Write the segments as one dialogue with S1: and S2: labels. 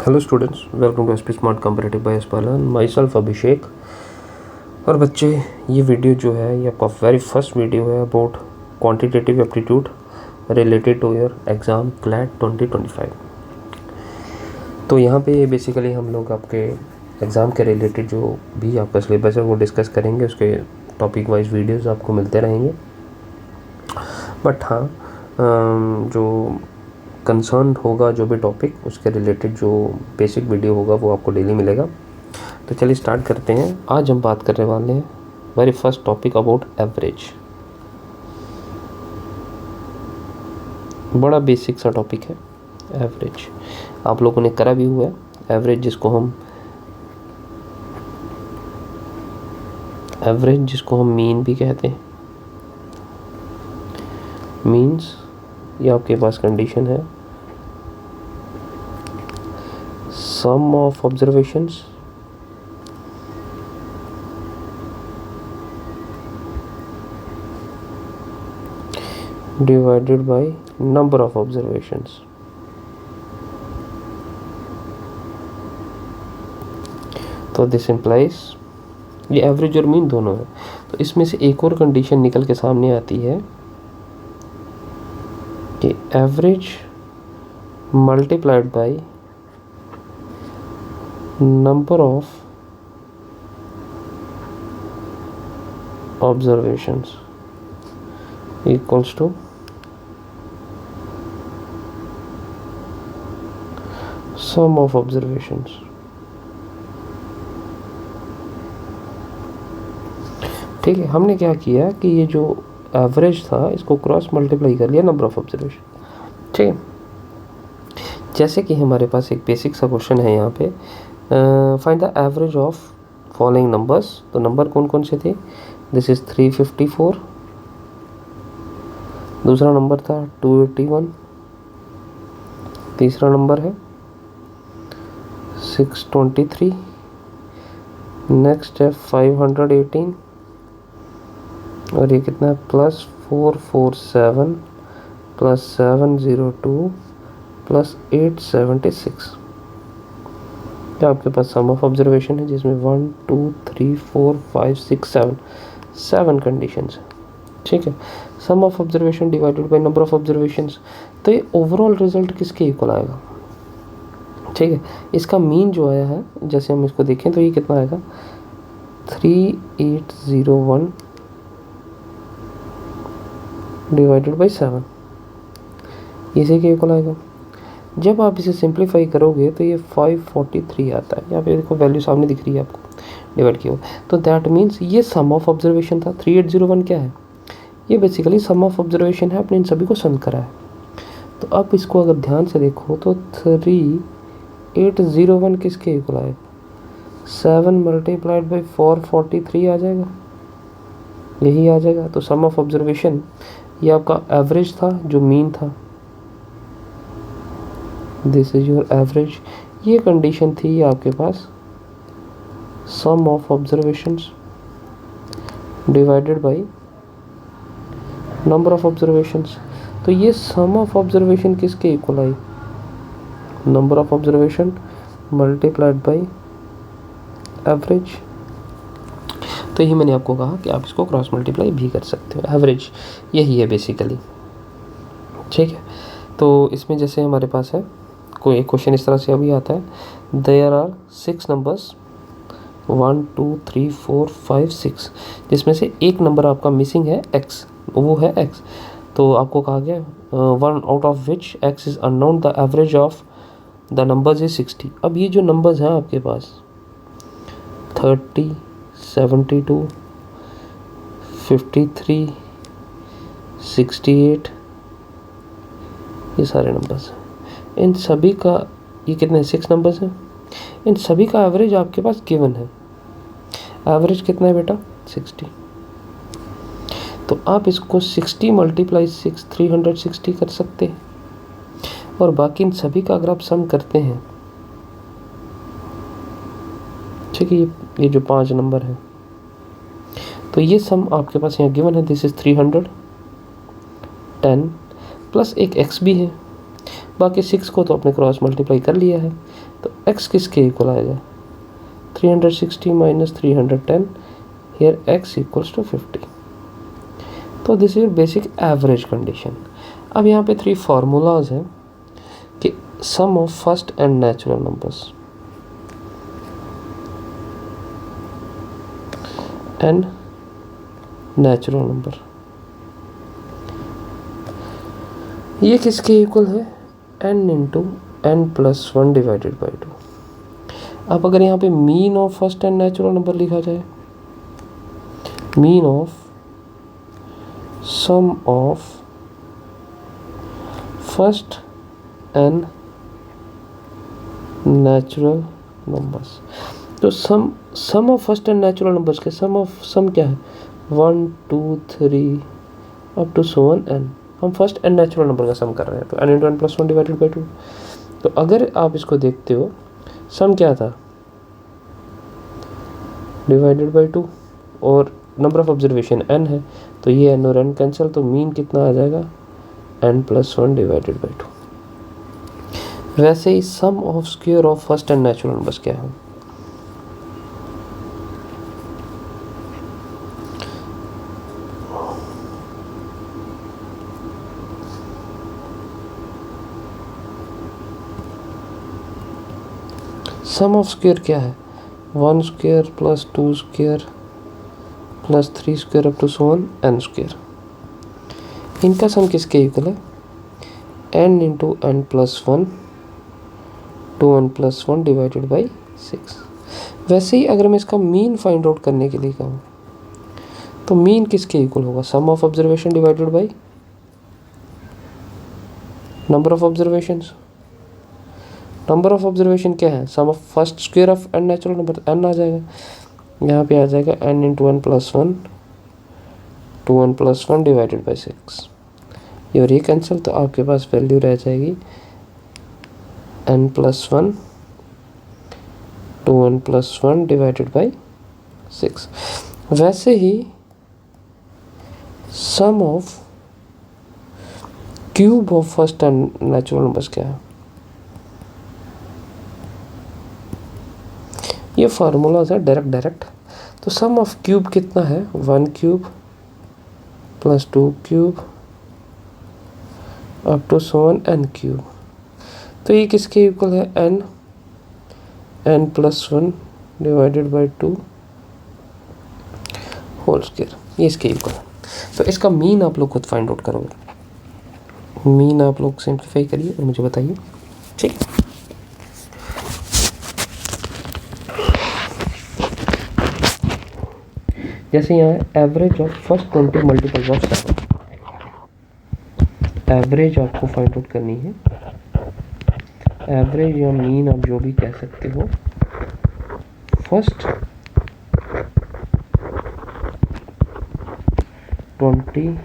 S1: Hello students, welcome to SP smart competitive by एस्पालन। Myself Abhishek. और बच्चे, ये वीडियो जो है ये आपका वेरी फर्स्ट वीडियो है about quantitative aptitude related to your exam CLAT 2025। तो यहाँ पे बेसिकली हम लोग आपके एग्ज़ाम के रिलेटेड जो भी आपका सिलेबस है वो डिस्कस करेंगे। उसके टॉपिक वाइज वीडियोस आपको मिलते रहेंगे। बट हाँ, जो कंसर्न होगा जो भी टॉपिक, उसके रिलेटेड जो बेसिक वीडियो होगा वो आपको डेली मिलेगा। तो चलिए स्टार्ट करते हैं। आज हम बात करने वाले हैं very first topic about average. बड़ा बेसिक सा टॉपिक है एवरेज। आप लोगों ने करा भी हुआ है एवरेज, जिसको हम मीन भी कहते हैं। मीन्स ये आपके पास कंडीशन है, sum of observations divided by number of observations। तो दिस इम्प्लाइज ये एवरेज और मीन दोनों है। तो इसमें से एक और कंडीशन निकल के सामने आती है कि average multiplied by number of observations equals to sum of observations. ठीक है, हमने क्या किया कि ये जो एवरेज था इसको क्रॉस मल्टीप्लाई कर लिया नंबर ऑफ ऑब्जर्वेशन। ठीक है, जैसे कि हमारे पास एक बेसिक सा क्वेश्चन है यहाँ पे, find the average of following numbers. तो नंबर कौन कौन से थे? दिस इज 354, दूसरा नंबर था 281, तीसरा नंबर है 623, नेक्स्ट है 518, और ये कितना है +447 +702 +876। क्या आपके पास सम ऑफ ऑब्जर्वेशन है जिसमें 1 2 3 4 5 6 7 कंडीशंस है। ठीक है, sum of observation divided by number of observations. तो ये ओवरऑल रिजल्ट किसके इक्वल आएगा? ठीक है, इसका मीन जो आया है, जैसे हम इसको देखें तो ये कितना आएगा 3801 डिवाइडेड बाई 7, इसी के इक्वल आएगा। जब आप इसे सिंप्लीफाई करोगे तो ये 543 आता है। यहाँ पे देखो वैल्यू सामने दिख रही है आपको, डिवाइड किया हुआ। तो दैट मीन्स ये सम ऑफ ऑब्जर्वेशन था। 3801 क्या है? ये बेसिकली सम ऑफ ऑब्जर्वेशन है, अपने इन सभी को सम करा है। तो अब इसको अगर ध्यान से देखो तो 3801 किसके इक्वल आएगा? 7 मल्टीप्लाइड बाई 443 आ जाएगा, यही आ जाएगा। तो सम ऑफ ऑब्जर्वेशन ये आपका एवरेज था जो मीन था। This is your average. ये कंडीशन थी आपके पास sum of observations divided by number of observations. तो ये सम ऑफ ऑब्जर्वेशन किसके इक्वल आई? Number of observation multiplied by average. तो यही मैंने आपको कहा कि आप इसको क्रॉस मल्टीप्लाई भी कर सकते हो। एवरेज यही है बेसिकली। ठीक है, तो इसमें जैसे हमारे पास है कोई एक क्वेश्चन इस तरह से अभी आता है, देयर आर 6 नंबर्स 1 2 3 4 5 6, जिसमें से एक नंबर आपका मिसिंग है x, वो है x। तो आपको कहा गया 1 out of which x is unknown, the average of the numbers is 60। अब ये जो नंबर्स हैं आपके पास 30 72 53 68, ये सारे नंबर्स हैं। इन सभी का ये कितने 6 नंबर्स हैं, इन सभी का एवरेज आपके पास गिवन है। एवरेज कितना है बेटा? 60। तो आप इसको 60 मल्टीप्लाई 6 360 कर सकते हैं। और बाकी इन सभी का अगर आप सम करते हैं, ठीक है, ये जो 5 नंबर है, तो ये सम आपके पास यहाँ गिवन है। दिस इज 310 प्लस एक x भी है। बाकी 6 को तो आपने क्रॉस मल्टीप्लाई कर लिया है, तो x किसके इक्वल आएगा 360 minus 310, here x equals to 50। तो this is basic average condition. अब यहाँ पे 3 फार्मूलाज हैं कि sum of first and natural numbers and natural number, ये किसके इक्वल है n into n plus 1 divided by 2। अब अगर यहाँ पे mean of first and natural number लिखा जाए, mean of sum of first and natural numbers, तो sum of first and natural numbers के सम क्या है 1 2 3 up to so on n। हम फर्स्ट एंड नेचुरल नंबर का सम कर रहे हैं, तो n into n plus 1 divided by 2। तो अगर आप इसको देखते हो सम क्या था डिवाइडेड बाई 2, और नंबर ऑफ ऑब्जर्वेशन n है, तो ये n और n कैंसिल, तो मीन कितना आ जाएगा n प्लस 1 डिवाइडेड बाई 2। वैसे ही sum of square of first and natural numbers क्या है, सम ऑफ स्क्वायर क्या है 1 square plus 2 square plus 3 square up to so on n square. इनका सम किसके इक्वल है n into n plus 1 two n plus 1 divided by 6। वैसे ही अगर मैं इसका मीन फाइंड आउट करने के लिए कहूँ, तो मीन किसके इक्वल होगा sum of observation divided by number of observations. Number of observation क्या है sum of first square of n natural number, n आ जाएगा, यहाँ पे आ जाएगा n into n plus 1 two n plus 1 divided by 6। ये और ये कैंसिल, तो आपके पास वैल्यू रह जाएगी n plus 1 two n plus 1 divided by 6। वैसे ही sum of cube of first and natural numbers क्या है, ये फार्मूलाज है डायरेक्ट। तो सम ऑफ क्यूब कितना है 1 cube plus 2 cube up to so on n cube. तो ये किसके इक्वल है n plus 1 divided by 2 whole square, ये इसके इक्वल है। तो इसका मीन आप लोग खुद फाइंड आउट करोगे, मीन आप लोग सिंप्लीफाई करिए और मुझे बताइए, ठीक। जैसे यहाँ average of first 20 multiples of 7, average आपको फाइंड आउट करनी है। एवरेज या मीन आप जो भी कह सकते हो, फर्स्ट 20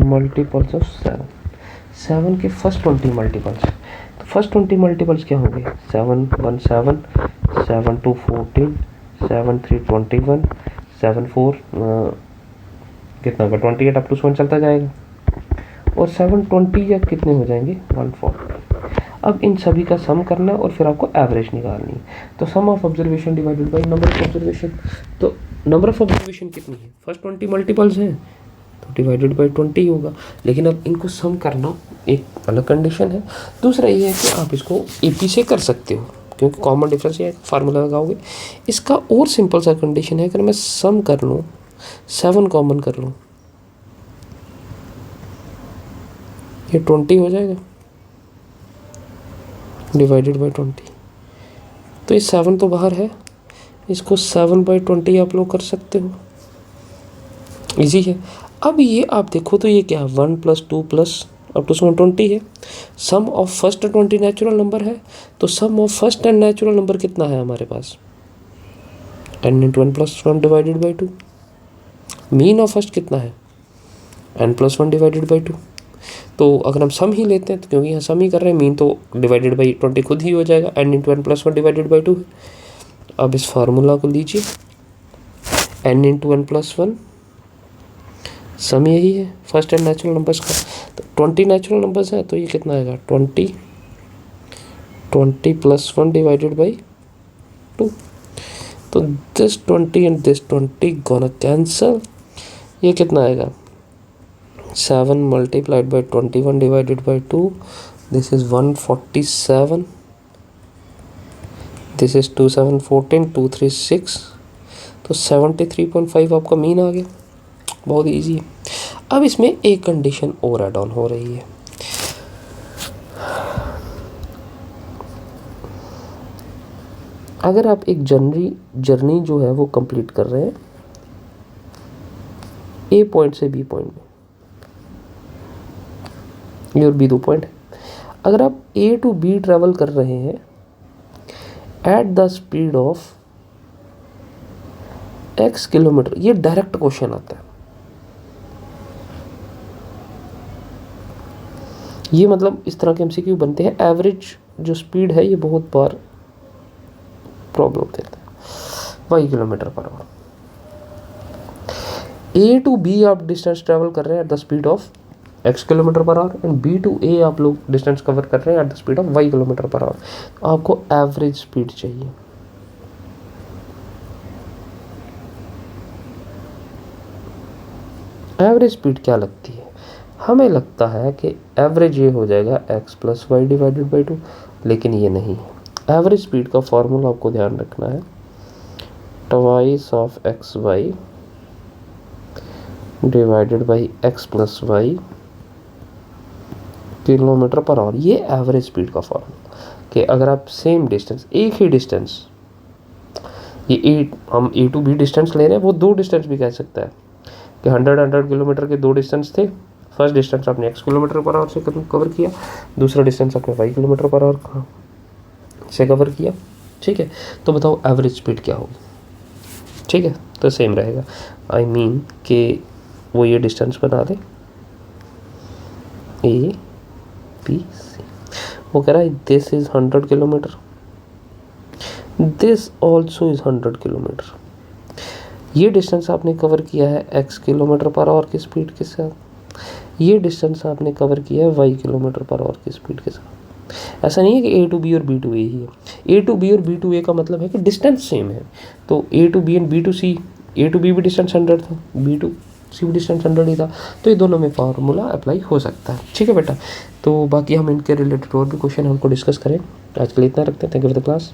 S1: मल्टीपल्स ऑफ 7 के फर्स्ट 20 मल्टीपल्स। तो फर्स्ट 20 मल्टीपल्स क्या होंगे 7 1 7 7 2 14 7 3 21 7 4 कितना होगा 28 अप टू 1 चलता जाएगा, और 7 20 या कितने हो जाएंगे 140। अब इन सभी का सम करना है और फिर आपको एवरेज निकालनी है। तो sum of observation divided by number of observation, तो नंबर ऑफ ऑब्जर्वेशन कितनी है फर्स्ट 20 मल्टीपल्स हैं, तो डिवाइडेड बाई 20 होगा। लेकिन अब इनको सम करना एक अलग कंडीशन है। दूसरा ये है कि आप इसको AP से कर सकते हो, क्योंकि कॉमन डिफरेंस ये फार्मूला लगाओगे। इसका और सिंपल सा कंडीशन है, अगर मैं सम कर लूँ 7 कॉमन कर लूँ, ये 20 हो जाएगा डिवाइडेड बाई 20। तो ये 7 तो बाहर है, इसको 7/20 आप लोग कर सकते हो, इजी है। अब ये आप देखो तो ये क्या है 1 + 2 + अप टू 20 है। Sum of first 20 natural number है, तो sum of first and natural number कितना है हमारे पास n into n plus 1 divided by 2। Mean of first कितना है n प्लस 1 डिवाइडेड बाई 2। तो अगर हम सम ही लेते हैं, तो क्योंकि यहाँ सम ही कर रहे हैं, मीन तो डिवाइडेड बाई 20 खुद ही हो जाएगा, n into n plus 1 divided by 2 है। अब इस फार्मूला को लीजिए, n इंटू n प्लस 1 सम यही है फर्स्ट एंड नेचुरल नंबर्स का। तो 20 नेचुरल नंबर्स हैं, तो ये कितना आएगा 20 प्लस 1 डिवाइडेड बाई 2। तो this 20 and this 20 gonna cancel. ये कितना आएगा 7 multiplied by 21 divided by 2, this is 147, this is 2 7 14, 2 3 6, तो 73.5 आपका मीन आ गया। बहुत ईजी है। अब इसमें एक कंडीशन और ऐड ऑन हो रही है। अगर आप एक जर्नी जो है वो कंप्लीट कर रहे हैं ए पॉइंट से बी पॉइंट में, ये और बी 2 पॉइंट है। अगर आप ए टू बी ट्रेवल कर रहे हैं at the speed of x kilometre, ये डायरेक्ट क्वेश्चन आता है। ये मतलब इस तरह के एमसीक्यू बनते हैं। एवरेज जो स्पीड है ये बहुत बार प्रॉब्लम देता है। y kilometre per hour. A to B आप डिस्टेंस ट्रेवल कर रहे हैं at the speed of x kilometre per hour and B to A आप लोग डिस्टेंस कवर कर रहे हैं at the speed of y kilometre per hour. आपको एवरेज स्पीड चाहिए। एवरेज स्पीड क्या लगती है? हमें लगता है कि एवरेज ये हो जाएगा x plus y divided by 2, लेकिन ये नहीं है। एवरेज स्पीड का फॉर्मूला आपको ध्यान रखना है, twice of x y divided by x plus y kilometre per hour. ये एवरेज स्पीड का फॉर्मूला कि अगर आप सेम डिस्टेंस, एक ही डिस्टेंस, ये हम ए टू बी डिस्टेंस ले रहे हैं, वो दो डिस्टेंस भी कह सकता है कि 100 किलोमीटर के दो डिस्टेंस थे। फर्स्ट डिस्टेंस आपने x किलोमीटर पर आवर से कवर किया, दूसरा डिस्टेंस आपने y किलोमीटर पर आवर से कवर किया। ठीक है, तो बताओ एवरेज स्पीड क्या होगी? ठीक है, तो सेम रहेगा। आई मीन कि वो ये डिस्टेंस बना दे ए बी सी। वो कह रहा है this is 100 kilometre, this also is 100 kilometre. ये डिस्टेंस आपने कवर किया है x किलोमीटर पर आवर की स्पीड के साथ, ये डिस्टेंस आपने कवर किया है y किलोमीटर पर आवर की स्पीड के साथ। ऐसा नहीं है कि a टू b और b टू a ही है। a टू b और b टू a का मतलब है कि डिस्टेंस सेम है। तो a to b and b to c, a to b भी डिस्टेंस 100 था, b टू c भी डिस्टेंस 100 ही था, तो ये दोनों में फार्मूला अप्लाई हो सकता है। ठीक है बेटा, तो बाकी हम इनके रिलेटेड और भी क्वेश्चन हमको डिस्कस करें। आज के लिए इतना रखते हैं। Thank you for the class.